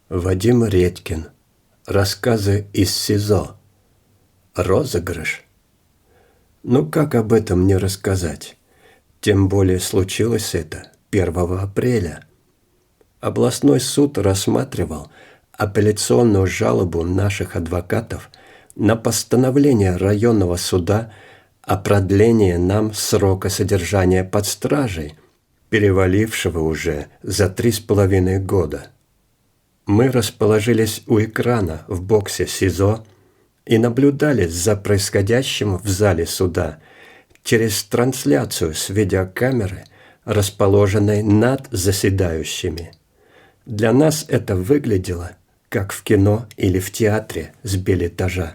Вадим Редькин. Рассказы из СИЗО. Розыгрыш. Ну как об этом не рассказать? Тем более случилось это 1 апреля. Областной суд рассматривал апелляционную жалобу наших адвокатов на постановление районного суда о продлении нам срока содержания под стражей, перевалившего уже за 3,5 года. Мы расположились у экрана в боксе СИЗО и наблюдали за происходящим в зале суда через трансляцию с видеокамеры, расположенной над заседающими. Для нас это выглядело, как в кино или в театре с бельэтажа.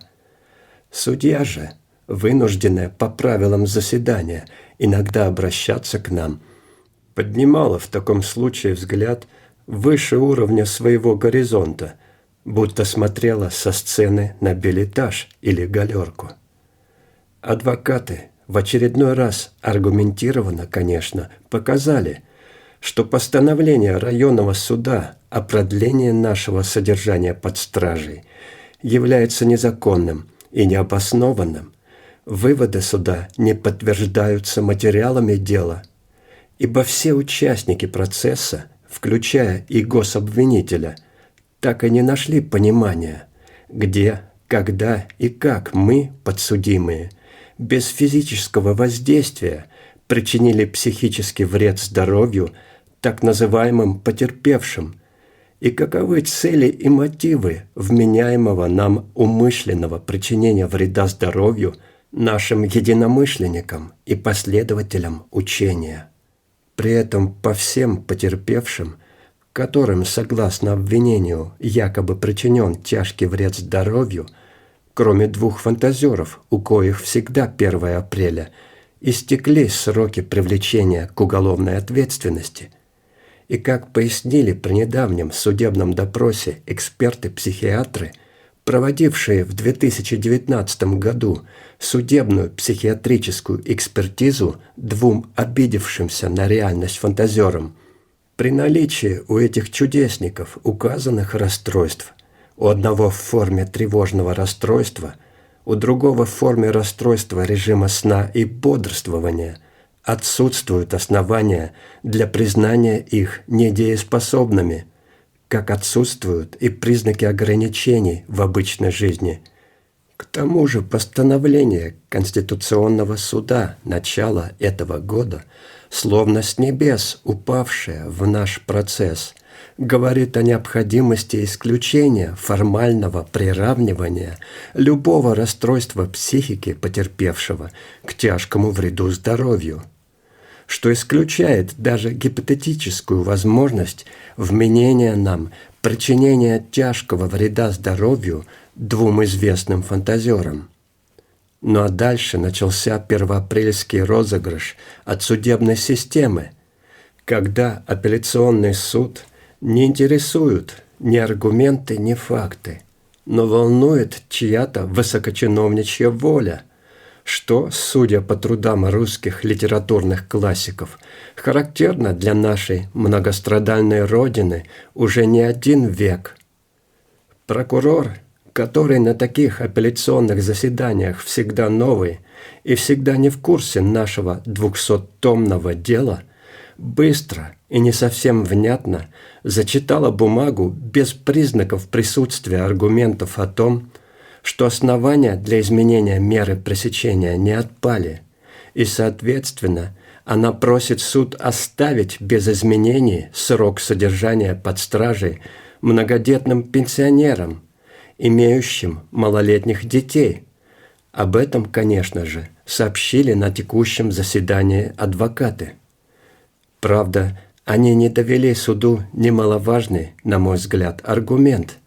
Судья же, вынужденная по правилам заседания иногда обращаться к нам, поднимала в таком случае взгляд выше уровня своего горизонта, будто смотрела со сцены на бельэтаж или галерку. Адвокаты в очередной раз аргументированно, конечно, показали, что постановление районного суда о продлении нашего содержания под стражей является незаконным и необоснованным. Выводы суда не подтверждаются материалами дела, ибо все участники процесса, включая и гособвинителя, так и не нашли понимания, где, когда и как мы, подсудимые, без физического воздействия причинили психический вред здоровью так называемым потерпевшим, и каковы цели и мотивы вменяемого нам умышленного причинения вреда здоровью нашим единомышленникам и последователям учения. При этом по всем потерпевшим, которым, согласно обвинению, якобы причинен тяжкий вред здоровью, кроме 2 фантазеров, у коих всегда 1 апреля, истекли сроки привлечения к уголовной ответственности. И как пояснили при недавнем судебном допросе эксперты-психиатры, проводившие в 2019 году судебную психиатрическую экспертизу 2 обидевшимся на реальность фантазерам, при наличии у этих чудесников указанных расстройств, у одного в форме тревожного расстройства, у другого в форме расстройства режима сна и бодрствования, отсутствуют основания для признания их недееспособными, как отсутствуют и признаки ограничений в обычной жизни. К тому же постановление Конституционного суда начала этого года, словно с небес упавшее в наш процесс, говорит о необходимости исключения формального приравнивания любого расстройства психики потерпевшего к тяжкому вреду здоровью, что исключает даже гипотетическую возможность вменения нам причинения тяжкого вреда здоровью 2 известным фантазерам. Ну а дальше начался первоапрельский розыгрыш от судебной системы, когда апелляционный суд не интересуют ни аргументы, ни факты, но волнует чья-то высокочиновничья воля, что, судя по трудам русских литературных классиков, характерно для нашей многострадальной Родины уже не 1 век. Прокурор, который на таких апелляционных заседаниях всегда новый и всегда не в курсе нашего 200-томного дела, быстро и не совсем внятно зачитала бумагу без признаков присутствия аргументов о том, что основания для изменения меры пресечения не отпали, и, соответственно, она просит суд оставить без изменений срок содержания под стражей многодетным пенсионерам, имеющим малолетних детей. Об этом, конечно же, сообщили на текущем заседании адвокаты. Правда, они не довели суду немаловажный, на мой взгляд, аргумент.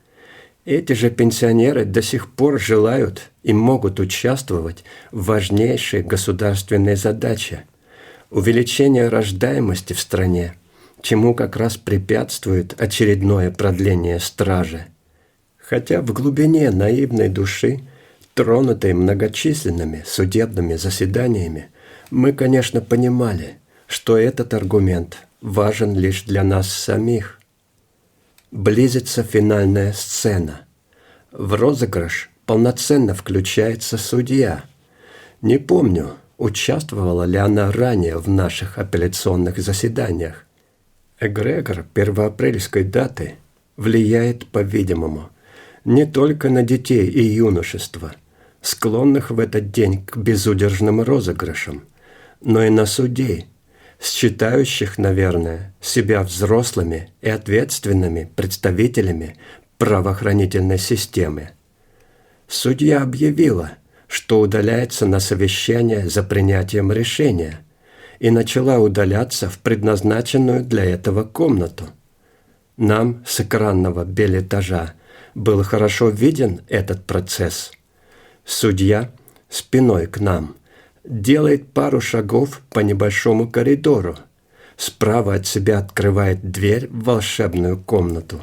Эти же пенсионеры до сих пор желают и могут участвовать в важнейшей государственной задаче – увеличение рождаемости в стране, чему как раз препятствует очередное продление стражи. Хотя в глубине наивной души, тронутой многочисленными судебными заседаниями, мы, конечно, понимали, что этот аргумент важен лишь для нас самих. Близится финальная сцена. В розыгрыш полноценно включается судья. Не помню, участвовала ли она ранее в наших апелляционных заседаниях. Эгрегор первоапрельской даты влияет, по-видимому, не только на детей и юношество, склонных в этот день к безудержным розыгрышам, но и на судей, считающих, наверное, себя взрослыми и ответственными представителями правоохранительной системы. Судья объявила, что удаляется на совещание за принятием решения, и начала удаляться в предназначенную для этого комнату. Нам с экранного билетажа был хорошо виден этот процесс. Судья спиной к нам делает пару шагов по небольшому коридору. Справа от себя открывает дверь в волшебную комнату.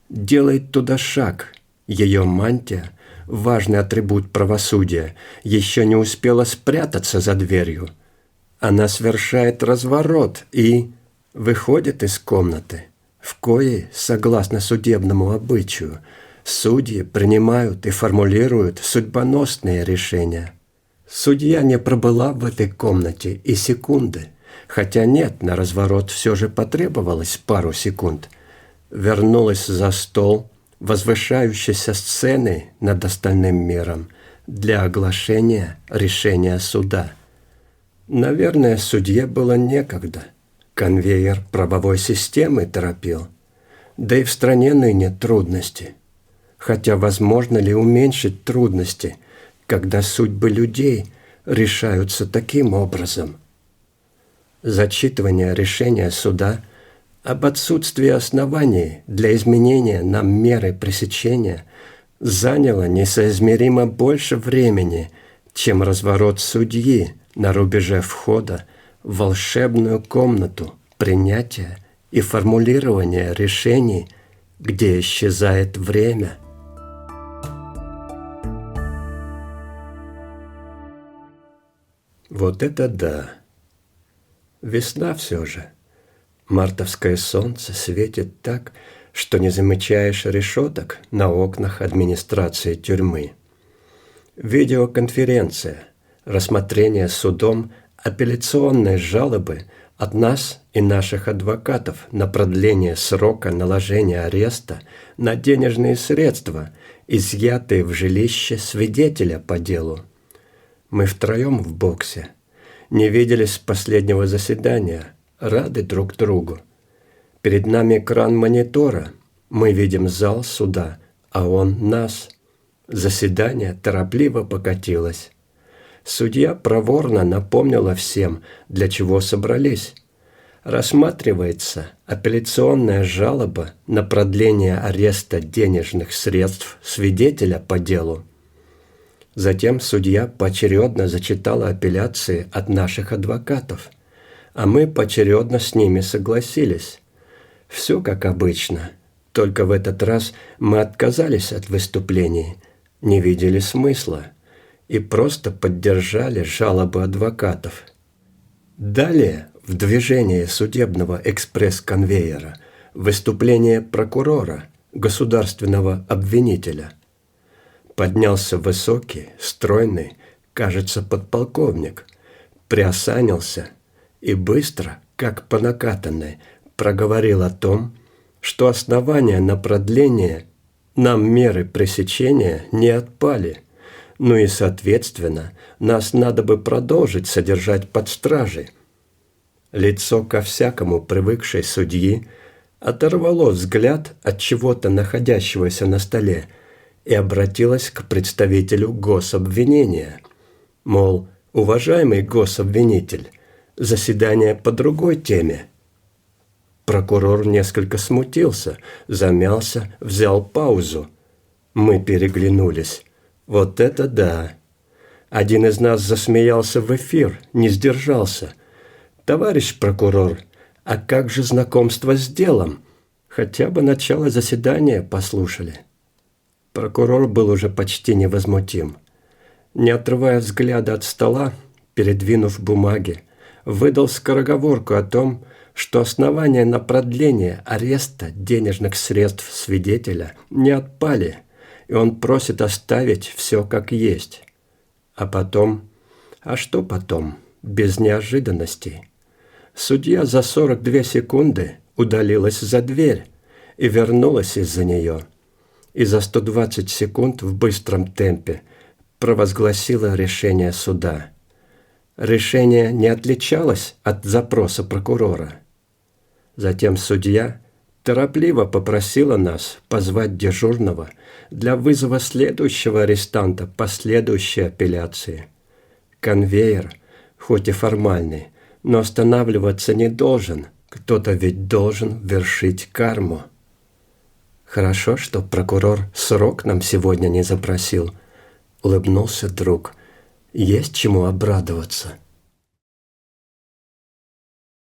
Делает туда шаг. Ее мантия, важный атрибут правосудия, еще не успела спрятаться за дверью. Она совершает разворот и выходит из комнаты, в коей, согласно судебному обычаю, судьи принимают и формулируют судьбоносные решения. Судья не пробыла в этой комнате и секунды, хотя нет, на разворот все же потребовалось пару секунд. Вернулась за стол возвышающейся сцены над остальным миром для оглашения решения суда. Наверное, судье было некогда. Конвейер правовой системы торопил. Да и в стране ныне трудности. Хотя возможно ли уменьшить трудности, когда судьбы людей решаются таким образом? Зачитывание решения суда об отсутствии оснований для изменения нам меры пресечения заняло несоизмеримо больше времени, чем разворот судьи на рубеже входа в волшебную комнату принятия и формулирования решений, где исчезает время. Вот это да! Весна все же. Мартовское солнце светит так, что не замечаешь решеток на окнах администрации тюрьмы. Видеоконференция. Рассмотрение судом апелляционной жалобы от нас и наших адвокатов на продление срока наложения ареста на денежные средства, изъятые в жилище свидетеля по делу. Мы втроем в боксе. Не виделись с последнего заседания, рады друг другу. Перед нами экран монитора. Мы видим зал суда, а он нас. Заседание торопливо покатилось. Судья проворно напомнила всем, для чего собрались. Рассматривается апелляционная жалоба на продление ареста денежных средств свидетеля по делу. Затем судья поочередно зачитала апелляции от наших адвокатов, а мы поочередно с ними согласились. Все как обычно, только в этот раз мы отказались от выступлений, не видели смысла и просто поддержали жалобы адвокатов. Далее в движении судебного экспресс-конвейера выступление прокурора, государственного обвинителя. Поднялся высокий, стройный, кажется, подполковник, приосанился и быстро, как по накатанной, проговорил о том, что основания на продление нам меры пресечения не отпали, ну и, соответственно, нас надо бы продолжить содержать под стражей. Лицо ко всякому привыкшей судьи оторвало взгляд от чего-то находящегося на столе и обратилось к представителю гособвинения. Мол, уважаемый гособвинитель, заседание по другой теме. Прокурор несколько смутился, замялся, взял паузу. Мы переглянулись. Вот это да! Один из нас засмеялся в эфир, не сдержался. «Товарищ прокурор, а как же знакомство с делом? Хотя бы начало заседания послушали». Прокурор был уже почти невозмутим. Не отрывая взгляда от стола, передвинув бумаги, выдал скороговорку о том, что основания на продление ареста денежных средств свидетеля не отпали, и он просит оставить все как есть. А потом... А что потом? Без неожиданностей. Судья за 42 секунды удалилась за дверь и вернулась из-за нее. И за 120 секунд в быстром темпе провозгласила решение суда. Решение не отличалось от запроса прокурора. Затем судья торопливо попросила нас позвать дежурного для вызова следующего арестанта по следующей апелляции. Конвейер, хоть и формальный, но останавливаться не должен. Кто-то ведь должен вершить карму. Хорошо, что прокурор срок нам сегодня не запросил. Улыбнулся друг. Есть чему обрадоваться.